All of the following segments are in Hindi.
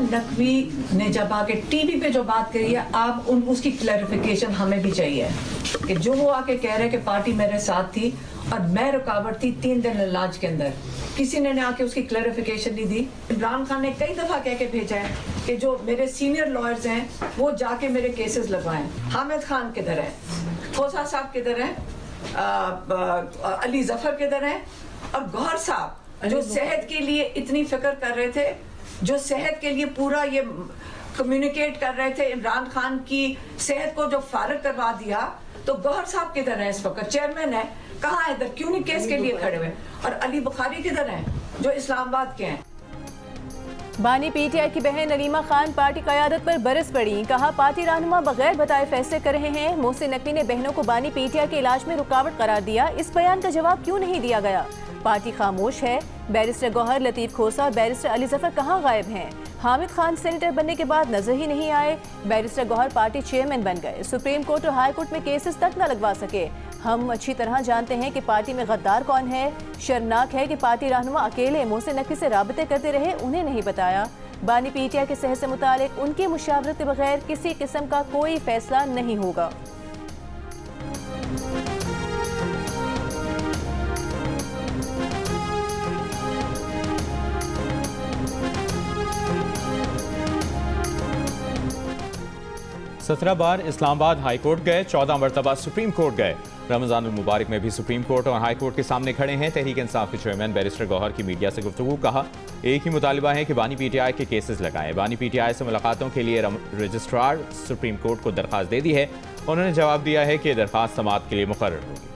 नकवी ने जब आके टीवी पे जो बात करी है, आप उसकी क्लैरिफिकेशन हमें भी चाहिए कि जो वो आके कह रहे कि पार्टी मेरे साथ थी और मैं रुकावट थी 3 दिन इलाज के अंदर, किसी ने आके उसकी क्लैरिफिकेशन नहीं दी। इमरान खान ने कई दफा कह के भेजा है कि जो मेरे सीनियर लॉयर्स हैं वो जाके मेरे केसेस लगवाएं। हामिद खान किधर है, खोसा साहब किधर है, अली जफर किधर है, और गौहर साहब जो सेहत के लिए इतनी फिक्र कर रहे थे, जो सेहत के लिए पूरा ये कम्युनिकेट कर रहे थे, इमरान खान की सेहत को जो फारिग करवा दिया, तो गौहर साहब किधर है? इस वक्त चेयरमैन है, कहाँ है? इधर क्यों नहीं केस के लिए खड़े हुए? और अली बुखारी किधर है जो इस्लामाबाद के हैं? बानी पीटीआई की बहन नरीमा खान पार्टी क़यादत पर बरस पड़ी। कहा पार्टी रहनुमा बगैर बताए फैसले कर रहे हैं। मोहसिन नकवी ने बहनों को बानी पीटीआई के इलाज में रुकावट करार दिया। इस बयान का जवाब क्यों नहीं दिया गया? पार्टी खामोश है। बैरिस्टर गौहर, लतीफ खोसा और बैरिस्टर अली जफर कहाँ गायब हैं? हामिद खान सेनेटर बनने के बाद नजर ही नहीं आए। बैरिस्टर गौहर पार्टी चेयरमैन बन गए, सुप्रीम कोर्ट और हाई कोर्ट में केसेस तक न लगवा सके। हम अच्छी तरह जानते हैं कि पार्टी में गद्दार कौन है। शर्मनाक है कि पार्टी रहनुमा अकेले मोहसिन नकवी से राबते करते रहे, उन्हें नहीं बताया। बानी पीटीआई के सेहत से मुतालिक उनकी मुशावरत के बगैर किसी किस्म का कोई फैसला नहीं होगा। सत्रह बार इस्लामाबाद हाई कोर्ट गए, 14 मरतबा सुप्रीम कोर्ट गए। रमजानुल मुबारक में भी सुप्रीम कोर्ट और हाई कोर्ट के सामने खड़े हैं। तहरीक इंसाफ के चेयरमैन बैरिस्टर गौहर की मीडिया से गुफ्तगू। कहा एक ही मुतालिबा है कि बानी पीटीआई के केसेस लगाएं। बानी पीटीआई से मुलाकातों के लिए रजिस्ट्रार सुप्रीम कोर्ट को दरख्वास्त दे दी है। उन्होंने जवाब दिया है कि दरख्वास्त समाअत के लिए मुकर्रर होगी।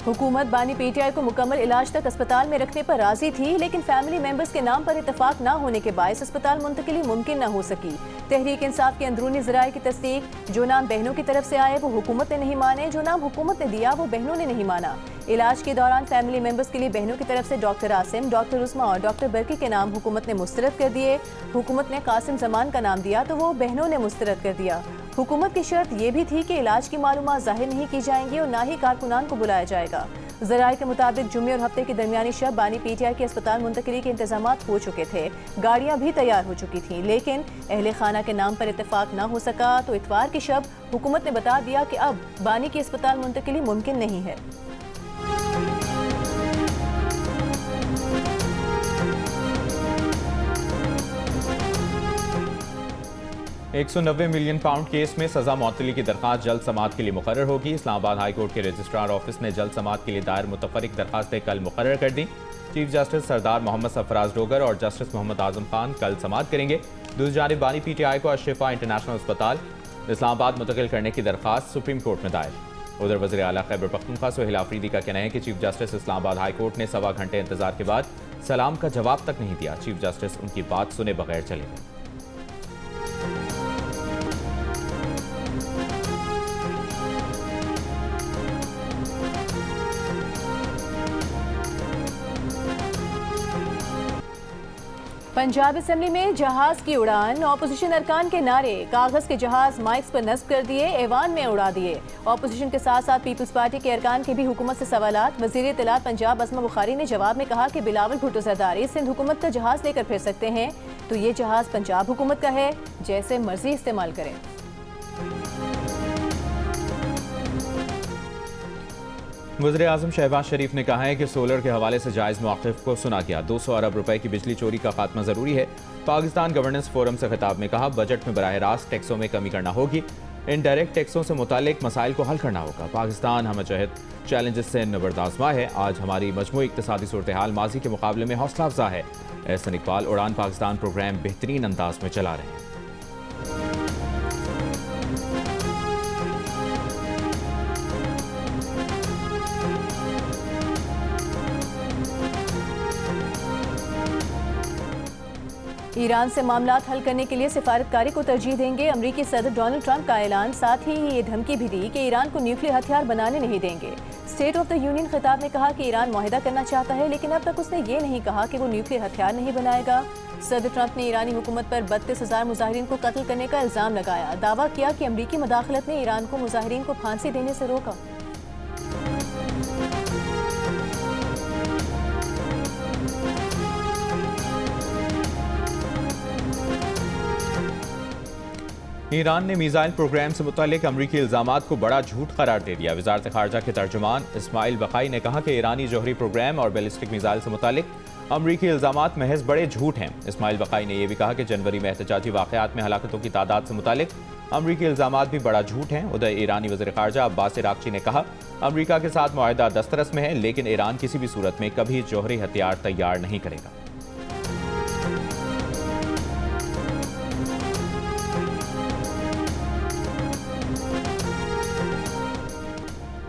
'हुकूमत बानी पीटीआई को मुकम्मल इलाज तक अस्पताल में रखने पर राजी थी, लेकिन फैमिली मेंबर्स के नाम पर इतफाक न होने के बायस अस्पताल मुंतकिली मुमकिन न हो सकी। तहरीक इंसाफ के अंदरूनी ज़राए की तस्दीक, जो नाम बहनों की तरफ से आए वो हुकूमत ने नहीं माने, जो नाम हुकूमत ने दिया वो बहनों ने नहीं माना। इलाज के दौरान फैमिली मेंबर्स के लिए बहनों की तरफ से डॉक्टर आसिम, डॉक्टर उस्मा और डॉक्टर बरकी के नाम हुकूमत ने मुस्तरद कर दिए। हुकूमत ने कासिम जमान का नाम दिया तो वो बहनों ने मुस्तरद कर दिया। हुकूमत की शर्त ये भी थी कि इलाज की मालूमात जाहिर नहीं की जाएंगी और ना ही कारकुनान को बुलाया जाएगा। ज़राए के मुताबिक जुम्मे और हफ्ते के दरमियानी शब बानी पीटीआई के अस्पताल मुंतकिली के इंतजाम हो चुके थे, गाड़ियाँ भी तैयार हो चुकी थीं, लेकिन अहले खाना के नाम पर इत्तेफाक ना हो सका। तो इतवार की शब हुकूमत ने बता दिया कि अब बानी की अस्पताल मुंतकिली मुमकिन नहीं है। 190 मिलियन पाउंड केस में सजा मौतली की दरखास्त जल्द समाअत के लिए मुकर्रर होगी। इस्लामाबाद हाई कोर्ट के रजिस्ट्रार ऑफिस ने जल्द समाअत के लिए दायर मुतफरिक दरखास्तें कल मुकर्रर कर दी। चीफ जस्टिस सरदार मोहम्मद सरफराज डोगर और जस्टिस मोहम्मद आजम खान कल समाअत करेंगे। दूसरी जानिब बानी पीटीआई को अशफा इंटरनेशनल अस्पताल इस्लामाबाद मुंतकिल करने की दरखास्त सुप्रीम कोर्ट में दायर। उधर वज़ीर आला खैबर पख्तूनख्वा सुहेल आफरीदी का कहना है कि chief justice Islamabad high court ने सवा घंटे इंतजार के बाद सलाम का जवाब तक नहीं दिया। चीफ जस्टिस उनकी बात सुने बगैर चले गए। पंजाब असेंबली में जहाज की उड़ान, ऑपोजिशन अरकान के नारे, कागज के जहाज माइक्स पर नस्ब कर दिए, ऐवान में उड़ा दिए। ऑपोजिशन के साथ साथ पीपल्स पार्टी के अरकान के भी हुकूमत से सवालात। वजीर इत्तलात पंजाब असमा बुखारी ने जवाब में कहा कि बिलावल भुट्टो सरदारी सिंध हुकूमत का जहाज लेकर फिर सकते हैं, तो ये जहाज पंजाब हुकूमत का है, जैसे मर्जी इस्तेमाल करें। वज़ीर आज़म शहबाज शरीफ ने कहा है कि सोलर के हवाले से जायज़ मौक़िफ़ को सुना गया। 200 अरब रुपए की बिजली चोरी का खात्मा ज़रूरी है। पाकिस्तान गवर्नेंस फोरम से खिताब में कहा बजट में बराह रास्त टैक्सों में कमी करना होगी, इनडायरेक्ट टैक्सों से मुतालिक मसाइल को हल करना होगा। पाकिस्तान हमजहत चैलेंजेस से नबरदाज़मा है। आज हमारी मजमूई इक़्तिसादी सूरत हाल माजी के मुकाबले में हौसला अफजा है। एहसन इकबाल उड़ान पाकिस्तान प्रोग्राम बेहतरीन अंदाज में चला रहे हैं। ईरान से मामलात हल करने के लिए सिफारतकारी को तरजीह देंगे। अमरीकी सदर डोनाल्ड ट्रंप का ऐलान, साथ ही ये धमकी भी दी कि ईरान को न्यूक्लियर हथियार बनाने नहीं देंगे। स्टेट ऑफ द यूनियन खिताब में कहा कि ईरान मुआहिदा करना चाहता है, लेकिन अब तक उसने ये नहीं कहा कि वो न्यूक्लियर हथियार नहीं बनाएगा। सदर ट्रंप ने ईरानी हुकूमत पर 32,000 मुजाहिरीन को कत्ल करने का इल्जाम लगाया। दावा किया कि अमरीकी मुदाखलत ने ईरान को मुजाहिरीन को फांसी देने से रोका। ईरान ने मिसाइल प्रोग्राम से मुतालिक अमरीकी इल्जामात को बड़ा झूठ करार दे दिया। वजारत खारजा के तर्जुमान इस्माइल बकाई ने कहा कि ईरानी जौहरी प्रोग्राम और बैलिस्टिक मिसाइल से मुतालिक अमरीकी इल्जामात महज बड़े झूठ हैं। इस्माइल बकाई ने यह भी कहा कि जनवरी में एहतजाजी वाक़यात में हलाकतों की तादाद से मुतालिक अमरीकी इल्जामात भी बड़ा झूठ हैं। उधर ईरानी वज़ीर ख़ारजा अब्बास इराक़ची ने कहा, अमरीका के साथ मुआहिदा दस्तरस में है, लेकिन ईरान किसी भी सूरत में कभी जौहरी हथियार तैयार नहीं करेगा।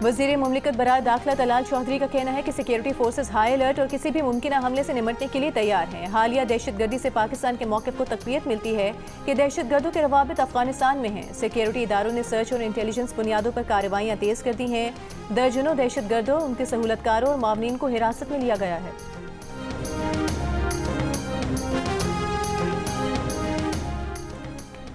वज़ीर मुमलिकत बराए दाखिला तलाल चौधरी का कहना है कि सिक्योरिटी फोर्सेस हाई अलर्ट और किसी भी मुमकिन हमले से निपटने के लिए तैयार हैं। हालिया दहशतगर्दी से पाकिस्तान के मौक़िफ़ को तक़वियत मिलती है कि दहशतगर्दों के रवाबित अफगानिस्तान में हैं। सिक्योरिटी इदारों ने सर्च और इंटेलिजेंस बुनियादों पर कार्रवाइयाँ तेज़ कर दी हैं। दर्जनों दहशतगर्दों, उनके सहूलतकारों और मामलीन को हिरासत में लिया गया है।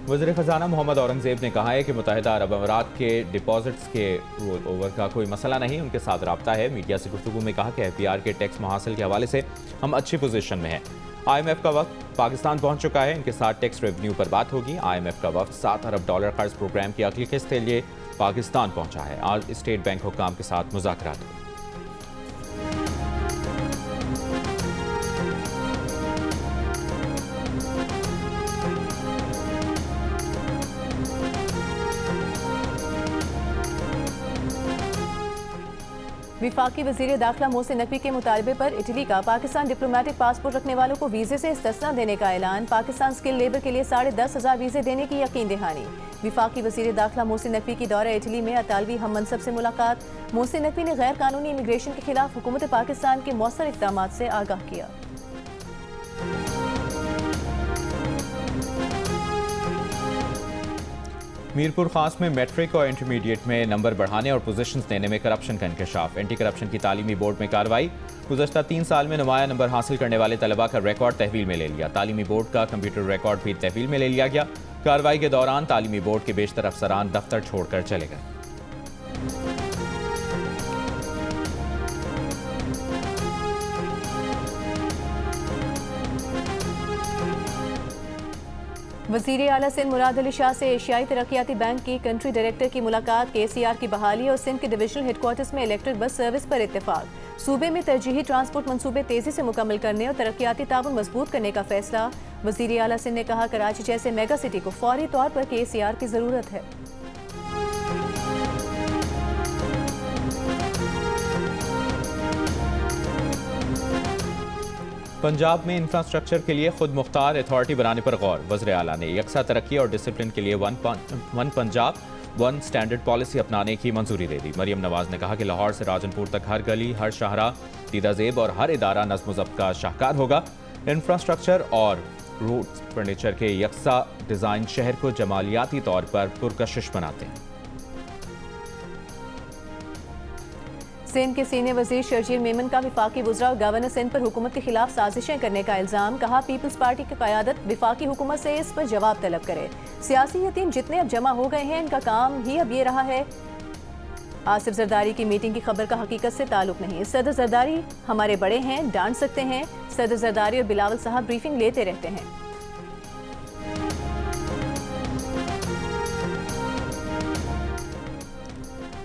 वज़ीर ख़जाना मोहम्मद औरंगज़ेब ने कहा है कि मुत्तहिदा अरब अमारात के डिपॉजिट्स के रोल ओवर का कोई मसला नहीं, उनके साथ रब्ता है। मीडिया से गुफ्तगू में कहा कि FBR के टैक्स मुहासिल के हवाले से हम अच्छी पोजीशन में हैं। IMF का वक्त पाकिस्तान पहुंच चुका है, इनके साथ टैक्स रेवेन्यू पर बात होगी। IMF का वक्त $7 अरब कर्ज प्रोग्राम की अगली किस्त के लिए पाकिस्तान पहुंचा है। आज स्टेट बैंक हुक्काम के साथ मुज़ाकरात हुए। विफाकी वज़ीर दाखिला मोहसिन नकवी के मुतालबे पर इटली का पाकिस्तान डिप्लोमेटिक पासपोर्ट रखने वालों को वीज़े से इस्तिस्ना देने का ऐलान। पाकिस्तान स्किल लेबर के लिए 10,500 वीज़े देने की यकीन दहानी। विफाकी वज़ीर दाखिला मोहसिन नकवी की दौरा इटली में अतालवी हम मनसब से मुलाकात। मोहसिन नकवी ने गैर कानूनी इमिग्रेशन के खिलाफ हुकूमत पाकिस्तान के मौसर इक़दामात से आगाह किया। मीरपुर खास में मैट्रिक और इंटरमीडिएट में नंबर बढ़ाने और पोजीशंस देने में करप्शन का इंकशाफ। एंटी करप्शन की तालीमी बोर्ड में कार्रवाई। गुज़श्ता 3 साल में नुमाया नंबर हासिल करने वाले तलबा का रिकॉर्ड तहवील में ले लिया। तालीमी बोर्ड का कंप्यूटर रिकॉर्ड भी तहवील में ले लिया गया। कार्रवाई के दौरान तालीमी बोर्ड के बेशतर अफसरान दफ्तर छोड़कर चले गए। वज़ीर आला सिंध मुराद अली शाह से एशियाई तरक्याती बैंक की कंट्री डायरेक्टर की मुलाकात। KCR की बहाली और सिंध के डिविजनल हेडक्वार्टर्स में इलेक्ट्रिक बस सर्विस पर इत्तेफाक। सूबे में तरजीही ट्रांसपोर्ट मंसूबे तेजी से मुकम्मल करने और तरक्याती ताउन मजबूत करने का फैसला। वज़ीर आला सिंध ने कहा, कराची जैसे मेगा सिटी को फौरी तौर पर KCR की ज़रूरत है। पंजाब में इंफ्रास्ट्रक्चर के लिए खुद मुख्तार अथॉरिटी बनाने पर गौर। वज़ीर आला ने यकसा तरक्की और डिसिप्लिन के लिए one Punjab one standard policy अपनाने की मंजूरी दे दी। मरियम नवाज ने कहा कि लाहौर से राजनपुर तक हर गली, हर शाहरा, दीदाजेब और हर इदारा नज़्म व ज़ब्त का शाहकार होगा। इंफ्रास्ट्रक्चर और रोड फर्नीचर के यकसा डिज़ाइन शहर को जमालियाती तौर पर पुरकशिश बनाते हैं। सिंध के सीनियर वजीर शर्जील मेमन का विफाकी वज़रा और गवर्नर सिंध पर हुकूमत के खिलाफ साजिशें करने का इल्ज़ाम। कहा, पीपल्स पार्टी की क़यादत विफाकी हुकूमत से इस पर जवाब तलब करे। सियासी यतीम जितने अब जमा हो गए हैं, इनका काम ही अब ये रहा है। आसिफ जरदारी की मीटिंग की खबर का हकीकत से ताल्लुक नहीं। सदर जरदारी हमारे बड़े हैं, डांट सकते हैं। सदर जरदारी और बिलावल साहब ब्रीफिंग लेते रहते हैं।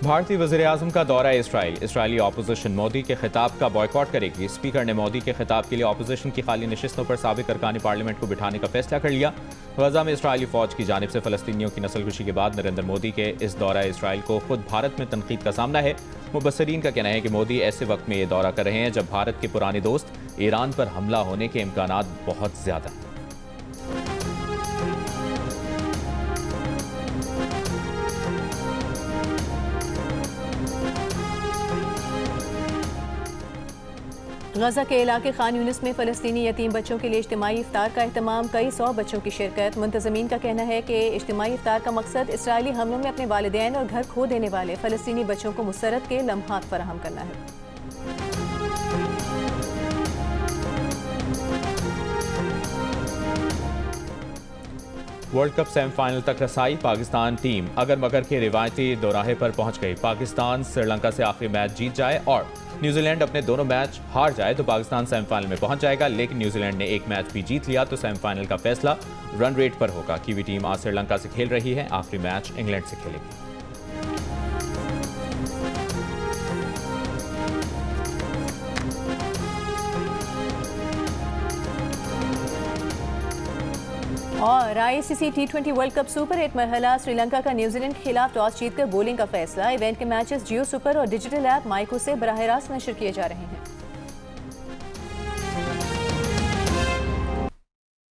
भारतीय वज़ीर आज़म का दौरा इसराइल। इसराइली अपोजिशन मोदी के खिताब का बॉयकॉट करेगी। स्पीकर ने मोदी के खिताब के लिए अपोजिशन की खाली नशिस्तों पर साबिक अरकान पार्लियामेंट को बिठाने का फैसला कर लिया। गज़ा में इसराइली फ़ौज की जानिब से फ़लस्तीनियों की नस्लकुशी के बाद नरेंद्र मोदी के इस दौरा इसराइल को खुद भारत में तनकीद का सामना है। मुबस्सरीन का कहना है कि मोदी ऐसे वक्त में ये दौरा कर रहे हैं जब भारत के पुराने दोस्त ईरान पर हमला होने के इम्कानात बहुत ज़्यादा हैं। गजा के इलाके खान यूनिस में फ़लस्तीनी यतीम बच्चों के लिए इज्तिमाई इफ्तार का एहतमाम, कई 100 बच्चों की शिरकत। मुंतज़मीन का कहना है कि इज्तिमाई इफ्तार का मकसद इसराइली हमलों में अपने वालिदैन और घर खो देने वाले फ़लस्तीनी बच्चों को मुसर्रत के लम्हात फराहम करना है। वर्ल्ड कप सेमीफाइनल तक रसाई, पाकिस्तान टीम अगर मगर के रिवायती दोराहे पर पहुंच गई। पाकिस्तान श्रीलंका से आखिरी मैच जीत जाए और न्यूजीलैंड अपने दोनों मैच हार जाए तो पाकिस्तान सेमीफाइनल में पहुंच जाएगा, लेकिन न्यूजीलैंड ने एक मैच भी जीत लिया तो सेमीफाइनल का फैसला रन रेट पर होगा। कीवी टीम आज श्रीलंका से खेल रही है, आखिरी मैच इंग्लैंड से खेलेगी। और ICC T20 world cup super 8 मरहला, श्रीलंका का न्यूजीलैंड के खिलाफ टॉस जीतकर बॉलिंग का फैसला। इवेंट के मैचेस जियो सुपर और डिजिटल ऐप माइको से बराह रास्त नशर किए जा रहे हैं।